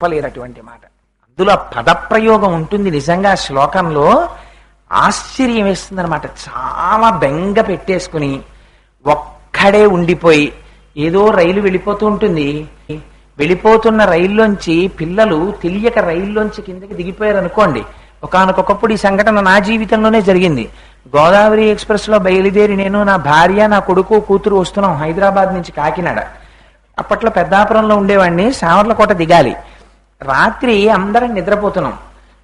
చెప్పలేరు అటువంటి మాట. అందులో పదప్రయోగం ఉంటుంది నిజంగా శ్లోకంలో ఆశ్చర్యం వేస్తుంది అనమాట. చాలా బెంగ పెట్టేసుకుని ఒక్కడే ఉండిపోయి ఏదో రైలు వెళ్ళిపోతూ ఉంటుంది. వెళ్ళిపోతున్న రైల్లోంచి పిల్లలు తెలియక రైల్లోంచి కిందకి దిగిపోయారు అనుకోండి. ఒకానొకప్పుడు ఈ సంఘటన నా జీవితంలోనే జరిగింది. గోదావరి ఎక్స్ప్రెస్ లో బయలుదేరి నేను, నా భార్య, నా కొడుకు, కూతురు వస్తున్నాం హైదరాబాద్ నుంచి కాకినాడ. అప్పట్లో పెద్దాపురంలో ఉండేవాడిని. సావర్లకోట దిగాలి. రాత్రి అందరం నిద్రపోతున్నాం.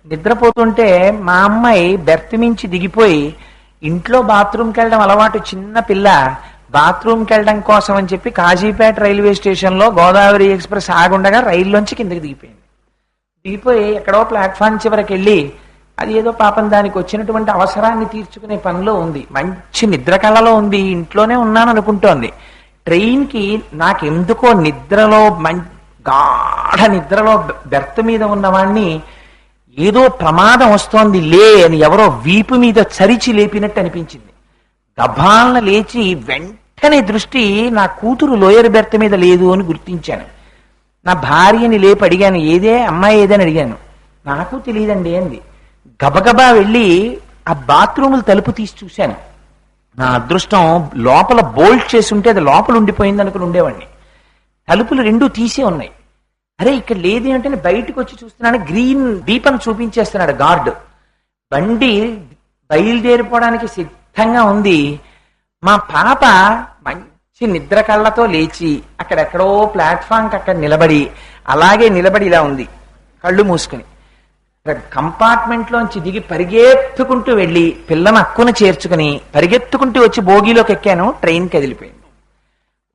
నిద్రపోతుంటే మా అమ్మాయి బెర్త్ మించి దిగిపోయి ఇంట్లో బాత్రూమ్కి వెళ్ళడం అలవాటు. చిన్న పిల్ల బాత్రూమ్కి వెళ్ళడం కోసం అని చెప్పి కాజీపేట రైల్వే స్టేషన్ లో గోదావరి ఎక్స్ప్రెస్ ఆగుండగా రైల్లోంచి కిందకి దిగిపోయింది. దిగిపోయి ఎక్కడో ప్లాట్ఫామ్ చివరికి వెళ్ళి అది ఏదో పాపం దానికి వచ్చినటువంటి అవసరాన్ని తీర్చుకునే పనిలో ఉంది. మంచి నిద్ర కళ్ళలో ఉంది. ఇంట్లోనే ఉన్నాను అనుకుంటోంది. ట్రైన్కి నాకెందుకో నిద్రలో గాఢ నిద్రలో బెర్త్ మీద ఉన్నవాణ్ణి ఏదో ప్రమాదం వస్తోంది లే అని ఎవరో వీపు మీద చరిచి లేపినట్టు అనిపించింది. గభాలన లేచి వెంటనే దృష్టి నా కూతురు లోయర్ బెర్త్ మీద లేదు అని గుర్తించాను. నా భార్యని లేపి అడిగాను, ఏదే అమ్మాయి ఏదని అడిగాను. నాకు తెలియదండి అంది. గబగబా వెళ్ళి ఆ బాత్రూములు తలుపు తీసి చూశాను. నా అదృష్టం లోపల బోల్ట్ చేసి ఉంటే అది లోపల ఉండిపోయింది అనుకుని ఉండేవాడిని. తలుపులు రెండూ తీసే ఉన్నాయి. అరే ఇక్కడ లేదు అంటే బయటకు వచ్చి చూస్తున్నాను, గ్రీన్ దీపం చూపించేస్తున్నాడు గార్డు. బండి బయలుదేరిపోవడానికి సిద్ధంగా ఉంది. మా పాప మంచి నిద్ర కళ్ళతో లేచి అక్కడెక్కడో ప్లాట్ఫామ్కి అక్కడ నిలబడి అలాగే నిలబడి ఇలా ఉంది కళ్ళు మూసుకుని. కంపార్ట్మెంట్ లోంచి దిగి పరిగెత్తుకుంటూ వెళ్ళి పిల్లని అక్కున చేర్చుకుని పరిగెత్తుకుంటూ వచ్చి బోగీలోకి ఎక్కాను. ట్రైన్ కదిలిపోయింది.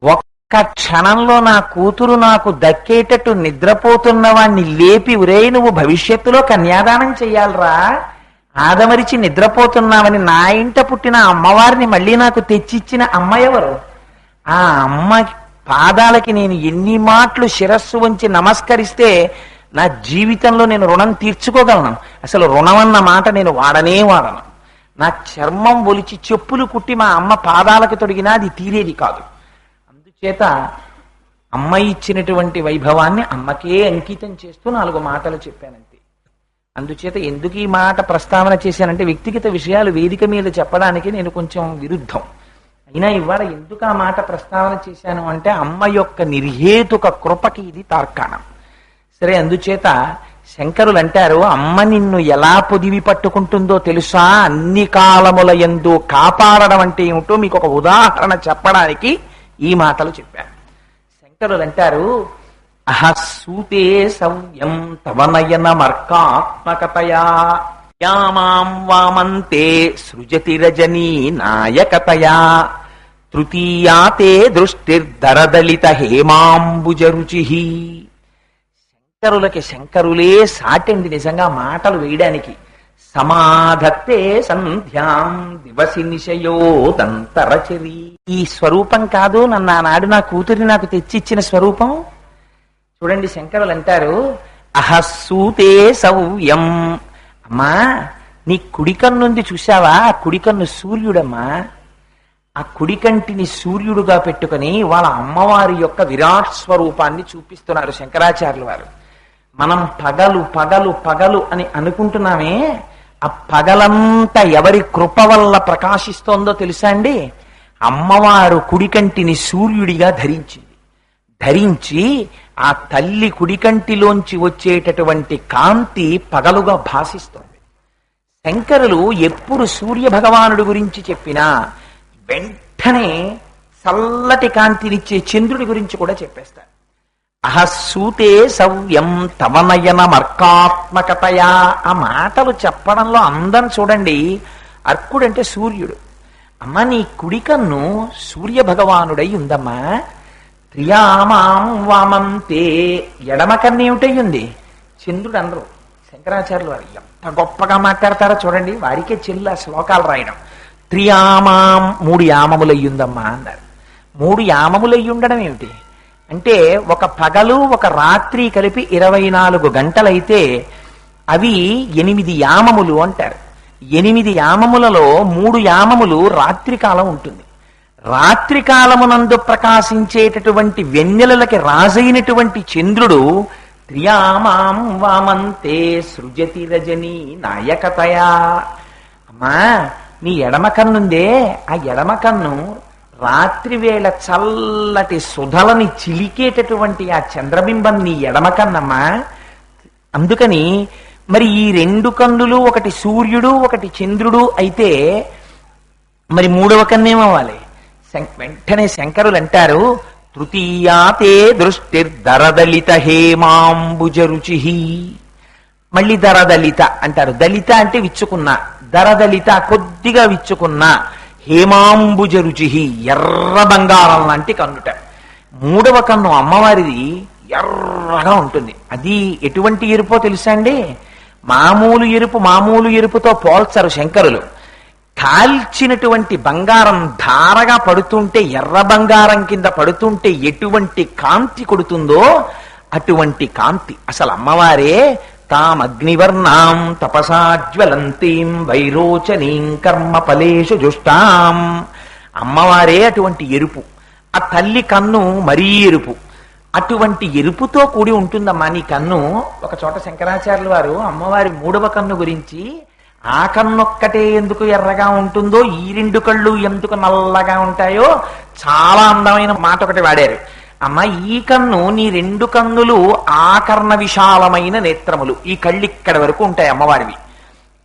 ఒక్క క్షణంలో నా కూతురు నాకు దక్కేటట్టు నిద్రపోతున్న వాణ్ణి లేపి, ఉరే నువ్వు భవిష్యత్తులో కన్యాదానం చెయ్యాలరా, ఆదమరిచి నిద్రపోతున్నావని నా ఇంట పుట్టిన అమ్మవారిని మళ్ళీ నాకు తెచ్చిచ్చిన అమ్మ ఎవరు? ఆ అమ్మ పాదాలకి నేను ఎన్ని మాటలు శిరస్సు వంచి నమస్కరిస్తే నా జీవితంలో నేను రుణం తీర్చుకోగలను. అసలు రుణం అన్న మాట నేను వాడనే వాడను. నా చర్మం ఒలిచి చెప్పులు కుట్టి మా అమ్మ పాదాలకు తొడిగినా అది తీరేది కాదు. అందుచేత అమ్మ ఇచ్చినటువంటి వైభవాన్ని అమ్మకే అంకితం చేస్తూ 4 మాటలు చెప్పానంతే. అందుచేత ఎందుకు ఈ మాట ప్రస్తావన చేశానంటే వ్యక్తిగత విషయాలు వేదిక మీద చెప్పడానికి నేను కొంచెం విరుద్ధం. అయినా ఇవాళ ఎందుకు ఆ మాట ప్రస్తావన చేశాను అంటే అమ్మ యొక్క నిర్హేతుక కృపకి ఇది తార్కాణం. సరే, అందుచేత శంకరులు అంటారు, అమ్మ నిన్ను ఎలా పొదివి పట్టుకుంటుందో తెలుసా, అన్ని కాలముల యందు కాపాడడం అంటే ఏమిటో మీకు ఒక ఉదాహరణ చెప్పడానికి ఈ మాటలు చెప్పారు. శంకరులు అంటారు, అహసూతే సవ్యం తవనయన మర్కాత్మకతయా యామాం వామంతే సృజతి రజనీ నాయకతయా తృతీయాతే దృష్టిర్దరదలిత హేమాంబుజరుచి. శంకరులకి శంకరులే సాటండి నిజంగా మాటలు వేయడానికి. సమాధత్తే సంధ్యాం దివసి నిశయోదంతరచరి. ఈ స్వరూపం కాదు నన్ను ఆనాడు నా కూతురి నాకు తెచ్చిచ్చిన స్వరూపం. చూడండి, శంకరులు అంటారు, అహస్సూతే సవ్యం. అమ్మా, నీ కుడికన్నుంది చూశావా, ఆ కుడికన్ను సూర్యుడమ్మా. ఆ కుడికంటిని సూర్యుడుగా పెట్టుకుని వాళ్ళ అమ్మవారి యొక్క విరాట్ స్వరూపాన్ని చూపిస్తున్నారు శంకరాచార్యుల వారు. మనం పగలు పగలు పగలు అని అనుకుంటున్నామే, ఆ పగలంతా ఎవరి కృప వల్ల ప్రకాశిస్తోందో తెలుసా అండి? అమ్మవారు కుడికంటిని సూర్యుడిగా ధరించి ఆ తల్లి కుడికంటిలోంచి వచ్చేటటువంటి కాంతి పగలుగా భాసిస్తోంది. శంకరులు ఎప్పుడు సూర్య భగవానుడి గురించి చెప్పినా వెంటనే చల్లటి కాంతినిచ్చే చంద్రుడి గురించి కూడా చెప్పేస్తారు. అహస్సూతే సవ్యం తవనయన మర్కాత్మకతయా. ఆ మాటలు చెప్పడంలో అందం చూడండి. అర్కుడంటే సూర్యుడు. అమ్మ, నీ కుడికన్ను సూర్య భగవానుడై ఉందమ్మా. త్రియామాం వామంతే. ఎడమ కన్ను ఏమిటై ఉంది? చంద్రుడు అనరు శంకరాచార్యులు వారు. ఎంత గొప్పగా మాట్లాడతారో చూడండి. వారికే చెల్లు ఆ శ్లోకాలు రాయడం. త్రియామాం, 3 యామములయ్యుందమ్మా అన్నారు. 3 యామములయ్యుండడం ఏమిటి అంటే, ఒక పగలు ఒక రాత్రి కలిపి 24 గంటలైతే అవి 8 యామములు అంటారు. 8 యామములలో 3 యామములు రాత్రికాలం ఉంటుంది. రాత్రికాలమునందు ప్రకాశించేటటువంటి వెన్నెలలకి రాజైనటువంటి చంద్రుడు త్రియామాం వామంతే సృజతి రజనీ నాయకతయా. అమ్మా, నీ ఎడమ కన్నుందే, ఆ ఎడమ కన్ను రాత్రి వేళ చల్లటి సుధలని చిలికేటటువంటి ఆ చంద్రబింబం నీ ఎడమ కన్నమ్మా. అందుకని మరి ఈ రెండు కన్నులు, ఒకటి సూర్యుడు ఒకటి చంద్రుడు అయితే మరి మూడవ కన్నేమవ్వాలి? వెంటనే శంకరులు అంటారు, తృతీయాతే దృష్టిర్దరదలిత హేమాంబుజరుచి. మళ్ళీ దరదలిత అంటారు. దళిత అంటే విచ్చుకున్న, దరదలిత కొద్దిగా విచ్చుకున్న, హేమాంబుజ రుచి ఎర్ర బంగారం లాంటి కన్నుట. మూడవ కన్ను అమ్మవారిది ఎర్రగా ఉంటుంది. అది ఎటువంటి ఎరుపో తెలుసా అండి? మామూలు ఎరుపుతో పోల్చరు శంకరులు. కాల్చినటువంటి బంగారం ధారగా పడుతుంటే, ఎర్ర బంగారం కింద పడుతుంటే ఎటువంటి కాంతి కొడుతుందో అటువంటి కాంతి. అసలు అమ్మవారే తామగ్నివర్ణాం తపసాజ్వలంతీం వైరోచనీం కర్మ ఫలేషు జుష్టాం. అమ్మవారే అటువంటి ఎరుపు. ఆ తల్లి కన్ను మరీ ఎరుపు. అటువంటి ఎరుపుతో కూడి ఉంటుందమ్మా నీ కన్ను. ఒక చోట శంకరాచార్యుల వారు అమ్మవారి మూడవ కన్ను గురించి, ఆ కన్నొక్కటే ఎందుకు ఎర్రగా ఉంటుందో, ఈ రెండు కళ్ళు ఎందుకు నల్లగా ఉంటాయో చాలా అందమైన మాట ఒకటి వాడారు. అమ్మ, ఈ కన్ను, నీ రెండు కన్నులు ఆకర్ణ విశాలమైన నేత్రములు. ఈ కళ్ళు ఇక్కడ వరకు ఉంటాయి అమ్మవారివి.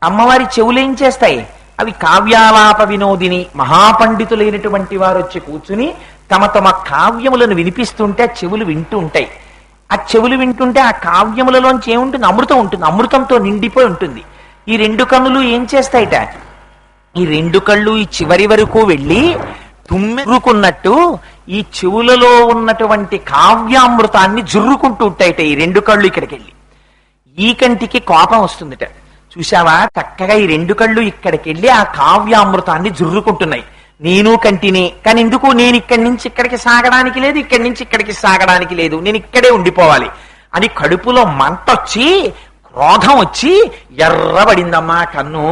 అమ్మవారి చెవులేం చేస్తాయి? అవి కావ్యాలాప వినోదిని, మహాపండితులైనటువంటి వారు వచ్చి కూర్చుని తమ తమ కావ్యములను వినిపిస్తుంటే ఆ చెవులు వింటూ ఉంటాయి. ఆ చెవులు వింటుంటే ఆ కావ్యములలోంచి ఏముంటుంది? అమృతం ఉంటుంది. అమృతంతో నిండిపోయి ఉంటుంది. ఈ రెండు కన్నులు ఏం చేస్తాయిట? ఈ రెండు కళ్ళు ఈ చివరి వరకు వెళ్ళి తుమ్మెరుకున్నట్టు ఈ చెవులలో ఉన్నటువంటి కావ్యామృతాన్ని జుర్రుకుంటూ ఉంటాయిట ఈ రెండు కళ్ళు ఇక్కడికి వెళ్ళి. ఈ కంటికి కోపం వస్తుందిట. చూసావా, చక్కగా ఈ రెండు కళ్ళు ఇక్కడికి వెళ్ళి ఆ కావ్యామృతాన్ని జుర్రుకుంటున్నాయి. నేను కంటిని, కానీ ఎందుకు? నేను ఇక్కడి నుంచి ఇక్కడికి సాగడానికి లేదు, ఇక్కడి నుంచి ఇక్కడికి సాగడానికి లేదు, నేను ఇక్కడే ఉండిపోవాలి అని కడుపులో మంటొచ్చి, క్రోధం వచ్చి ఎర్రబడిందమ్మా కన్ను.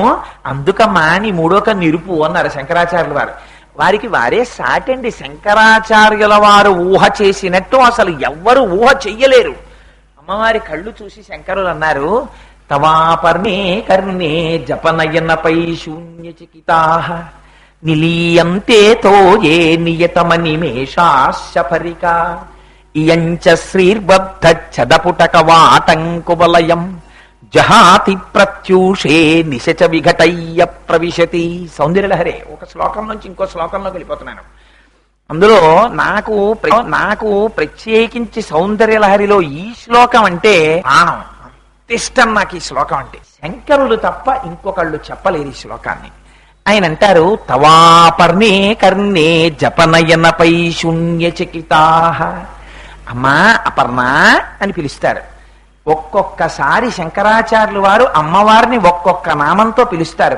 అందుకమ్మా నీ మూడో కన్ను ఇరుపు అన్నారు శంకరాచార్యుల వారు. వారికి వారే సాటండి. శంకరాచార్యుల వారు ఊహ చేసినట్టు అసలు ఎవ్వరు ఊహ చెయ్యలేరు. అమ్మవారి కళ్ళు చూసి శంకరులు అన్నారు, తవాపర్ణే కర్ణే జపనయనపై శూన్యచికితాః నిలీయంతే తోయే నియతమనిమేషాశఫరిక ఇయంచ శ్రీర్బద్ధ చదపుటక వాటంకువలయం జహాతి ప్రత్యూషే నిశచ విఘటయ్య ప్రవిశతి. సౌందర్యలహరే ఒక శ్లోకం నుంచి ఇంకో శ్లోకంలోకి వెళ్ళిపోతున్నాను. అందులో నాకు ప్రత్యేకించి సౌందర్యలహరిలో ఈ శ్లోకం అంటే ప్రాణం, అంత ఇష్టం నాకు ఈ శ్లోకం అంటే. శంకరులు తప్ప ఇంకొకళ్ళు చెప్పలేరు ఈ శ్లోకాన్ని. ఆయన అంటారు, తవాపర్ణే కర్ణే జపనయనపై శూన్యచకితాః. అమ్మా అపర్ణ అని పిలుస్తారు. ఒక్కొక్కసారి శంకరాచార్యులు వారు అమ్మవారిని ఒక్కొక్క నామంతో పిలుస్తారు.